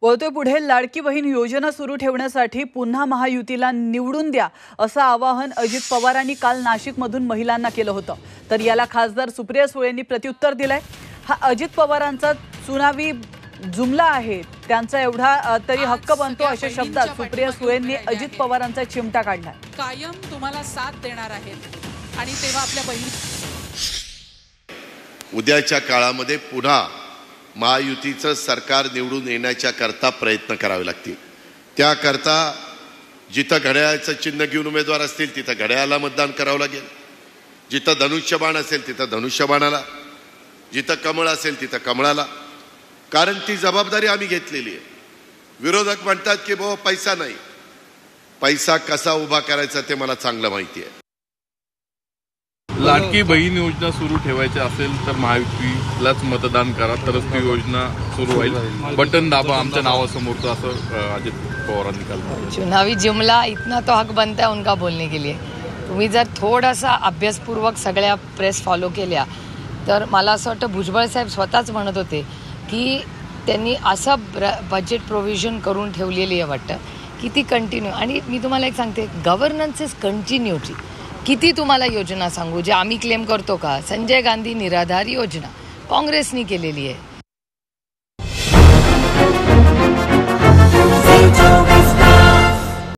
वळतोय पुढे लाडकी बहीण योजना सुरू ठेवण्यासाठी पुन्हा महायुतीला निवडून द्या असं आवाहन अजित पवारांनी काल नाशिकमधून महिलांना केलं होतं। तर याला खासदार सुप्रिया सुळेंनी प्रत्युत्तर दिलंय। हा अजित पवारांचा चुनावी जुमला आहे, त्यांचा एवढा तरी हक्क बनतो अशा शब्दात सुप्रिया सुळेंनी अजित पवारांचा चिमटा काढला। कायम तुम्हाला साथ देणार आहेत आणि तेव्हा आपल्या बहिणी उद्याच्या काळामध्ये पुन्हा महायुतीचं सरकार निवडून येण्याच्या करता प्रयत्न करावे लागतील। त्याकरता जिथं घड्याळाचं चिन्ह घेऊन उमेदवार असतील तिथं घड्याळाला मतदान करावं लागेल, जिथं धनुष्यबाण असेल तिथं धनुष्यबाणाला, जिथं कमळ असेल तिथं कमळाला, कारण ती जबाबदारी आम्ही घेतलेली आहे। विरोधक म्हणतात की बाबा पैसा नाही, पैसा कसा उभा करायचा ते मला चांगलं माहिती आहे। लाडकी बहीण योजना सुरू ठेवायची असेल तर महायुतीलाच मतदान करा, तरच ती योजना सुरू होईल। बटन दाबा आमच्या नावासमोरचं, असं अजित पवारांनी काल। चुनावी जुमला इतना तो हक बनता है उनका बोलने के लिए। तुम्ही जर थोडासा अभ्यासपूर्वक सगळ्या प्रेस फॉलो केल्या तर मला असं वाटतं भुजबळ साहेब स्वतःच म्हणत होते की त्यांनी असं बजेट प्रोव्हिजन करून ठेवलेली आहे वाटतं की ती कंटिन्यू। आणि मी तुम्हाला एक सांगते, गव्हर्नन्स इज कंटिन्युटी। किती तुम्हाला योजना सांगू जे आम्ही क्लेम करतो का? संजय गांधी निराधार योजना काँग्रेसनी केलेली आहे,